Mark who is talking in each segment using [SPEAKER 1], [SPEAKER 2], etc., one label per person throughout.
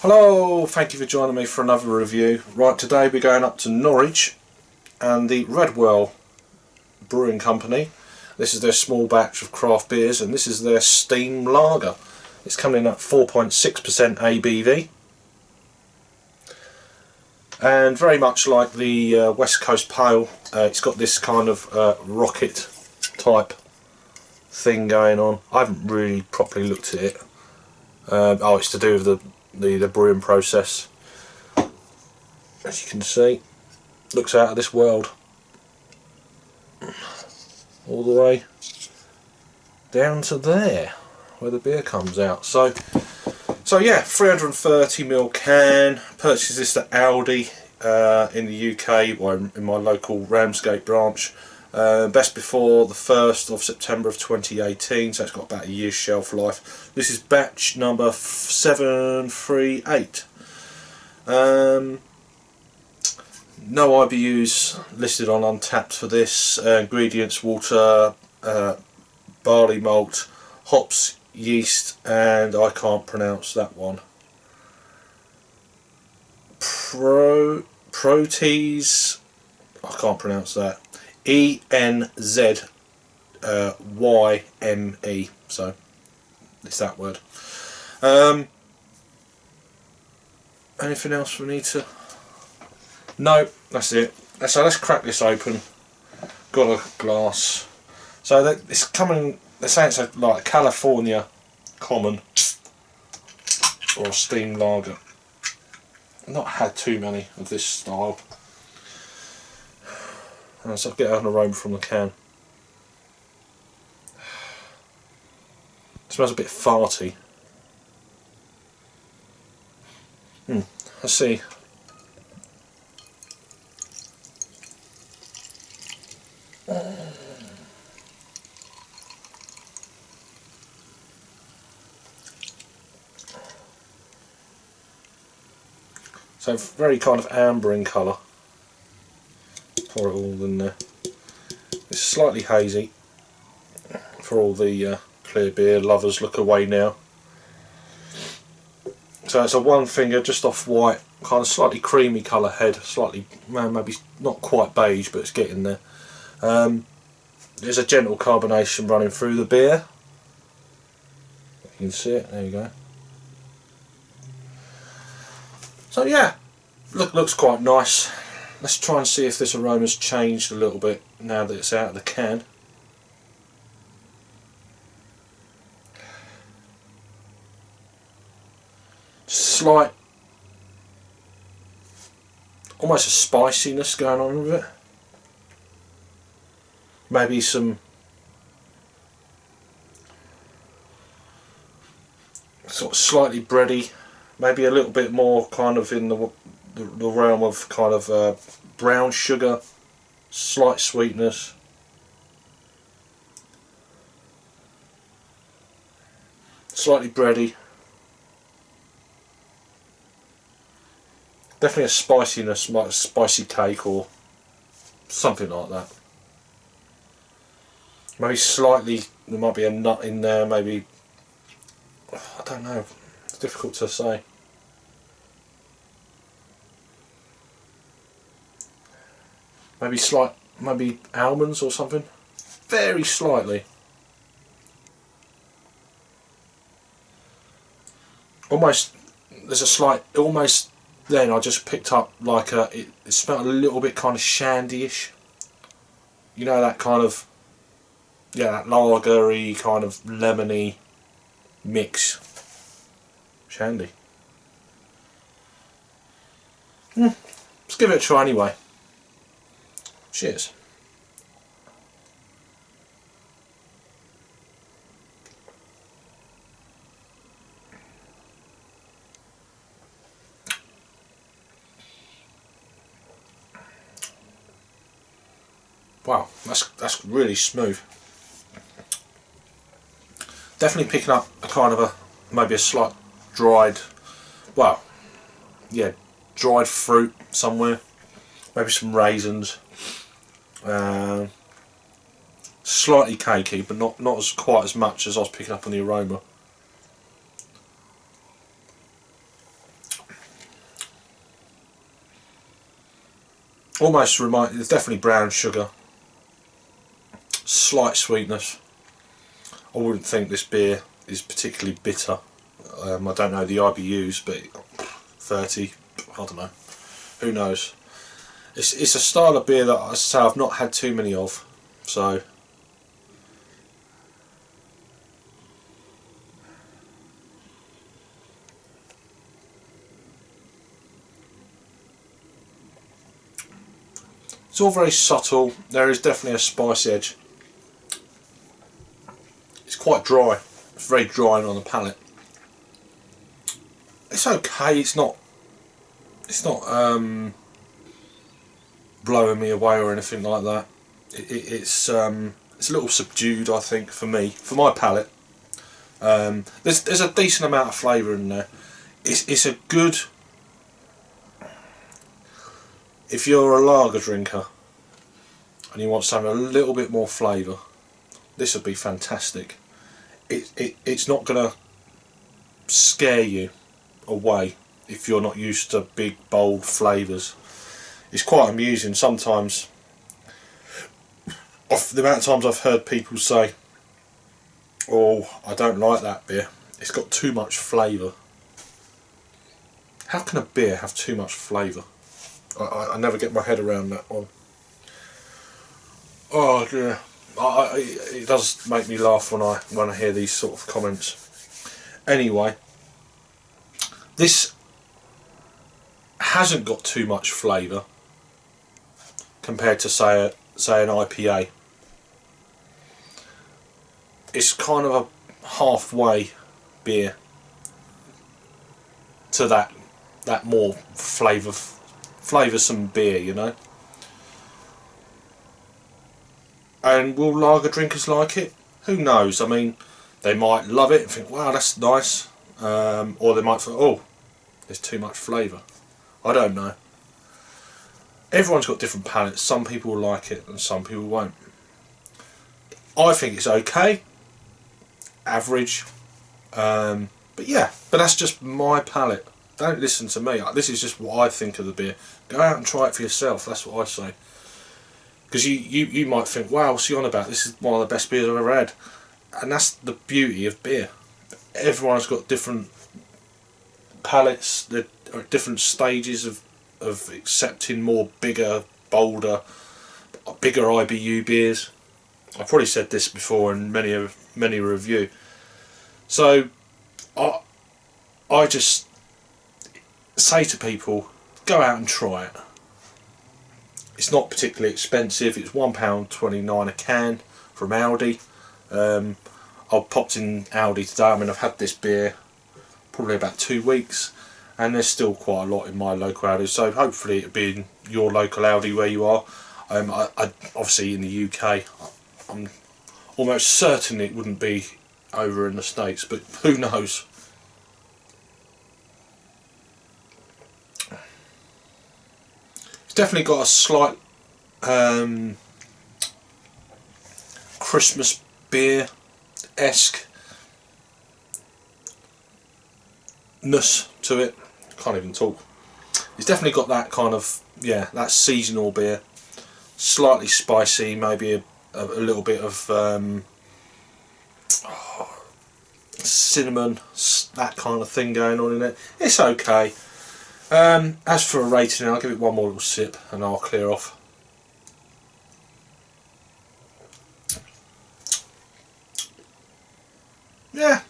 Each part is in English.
[SPEAKER 1] Hello, thank you for joining me for another review. Right, today we're going up to Norwich and the Redwell Brewing Company. This is their small batch of craft beers and this is their Steam Lager. It's coming in at 4.6% ABV. And very much like the West Coast Pale, it's got this kind of rocket type thing going on. I haven't really properly looked at it. Oh, it's to do with the brewing process. As you can see, looks out of this world. All the way down to there, where the beer comes out. So yeah, 330ml can. Purchased this at Aldi in the UK, or in my local Ramsgate branch. Best before the 1st of September of 2018, so it's got about a year's shelf life. This is batch number 738. No IBUs listed on Untapped for this. Ingredients: water, barley malt, hops, yeast, and I can't pronounce that one. Protease, I can't pronounce that. ENZYME, so it's that word. Anything else we need to? No, that's it. So let's crack this open. Got a glass. So it's coming. They're saying it's like a California common or a steam lager. I've not had too many of this style. So I'll get an aroma from the can. It smells a bit farty. Let's see. So very kind of amber in colour. Pour it all in there. It's slightly hazy for all the clear beer lovers. Look away now. So it's a one finger, just off white, kind of slightly creamy colour head, slightly, maybe not quite beige, but it's getting there. There's a gentle carbonation running through the beer. You can see it, there you go. So yeah, looks quite nice. Let's try and see if this aroma's changed a little bit now that it's out of the can. Slight, almost a spiciness going on with it. Maybe some sort of slightly bready, maybe a little bit more kind of in the realm of kind of brown sugar, slight sweetness. Slightly bready. Definitely a spiciness, like a spicy cake or something like that. Maybe slightly, there might be a nut in there, maybe, I don't know, it's difficult to say. Maybe almonds or something, very slightly. Almost, there's a slight, almost. Then I just picked up like it smelled a little bit kind of shandy-ish. You know, that kind of, yeah, that lager-y kind of lemony mix. Shandy. Let's give it a try anyway. Cheers. Wow, that's really smooth. Definitely picking up a kind of maybe a slight dried, well, yeah, dried fruit somewhere. Maybe some raisins. Slightly cakey, but not quite as much as I was picking up on the aroma. Almost it's definitely brown sugar, slight sweetness. I wouldn't think this beer is particularly bitter. I don't know the IBUs, but 30, I don't know, who knows. It's a style of beer that I say I've not had too many of, so it's all very subtle. There is definitely a spice edge. It's quite dry. It's very dry on the palate. It's okay. It's not blowing me away or anything like that. It's a little subdued, I think, for my palate. There's a decent amount of flavour in there. It's a good, if you're a lager drinker and you want something a little bit more flavour, this would be fantastic. It's not going to scare you away if you're not used to big bold flavours. It's quite amusing sometimes, the amount of times I've heard people say, oh, I don't like that beer, it's got too much flavour. How can a beer have too much flavour? I never get my head around that one. Oh dear. It does make me laugh when I hear these sort of comments. Anyway, this hasn't got too much flavour compared to say an IPA. It's kind of a halfway beer to that more flavoursome beer, you know. And will lager drinkers like it? Who knows? I mean, they might love it and think, wow, that's nice, or they might think, oh, there's too much flavour. I don't know. Everyone's got different palates. Some people will like it and some people won't. I think it's okay, average, but yeah, but that's just my palate. Don't listen to me. This is just what I think of the beer. Go out and try it for yourself. That's what I say. Because you might think, wow, what's he on about? This is one of the best beers I've ever had. And that's the beauty of beer. Everyone's got different palates. There are different stages of accepting more bigger, bolder, bigger IBU beers. I've probably said this before in many review. So I just say to people, go out and try it. It's not particularly expensive. It's £1.29 a can from Aldi. I popped in Aldi today. I mean, I've had this beer probably about 2 weeks, and there's still quite a lot in my local Aldi. So hopefully it'll be in your local Aldi where you are. I obviously in the UK, I'm almost certain it wouldn't be over in the States, but who knows? Definitely got a slight Christmas beer-esque ness to it. Can't even talk. It's definitely got that kind of, yeah, that seasonal beer. Slightly spicy, maybe a little bit of cinnamon, that kind of thing going on in it. It's okay. As for a rating, I'll give it one more little sip and I'll clear off. Yeah,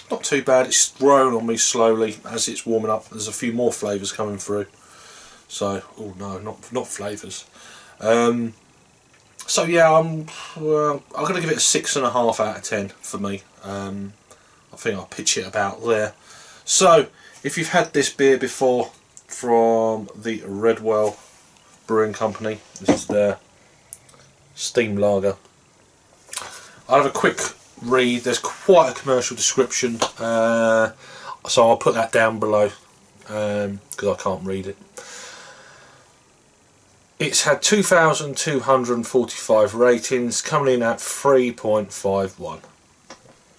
[SPEAKER 1] not too bad. It's grown on me slowly as it's warming up. There's a few more flavours coming through. So, oh no, not flavours. So yeah, I'm going to give it a 6.5 out of 10 for me. I think I'll pitch it about there. So, if you've had this beer before from the Redwell Brewing Company, this is their Steam Lager. I'll have a quick read. There's quite a commercial description, so I'll put that down below because I can't read it. It's had 2,245 ratings, coming in at 3.51.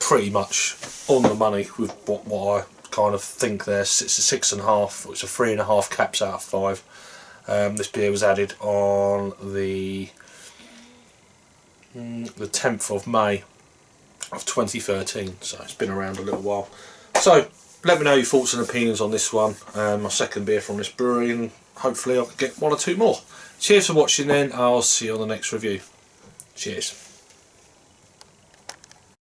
[SPEAKER 1] Pretty much on the money with what I kind of think there. It's a 6.5. It's a 3.5 caps out of 5. This beer was added on the 10th of May of 2013, so it's been around a little while. So let me know your thoughts and opinions on this one, my second beer from this brewery, and hopefully I can get 1 or 2 more. Cheers for watching then, I'll see you on the next review. Cheers.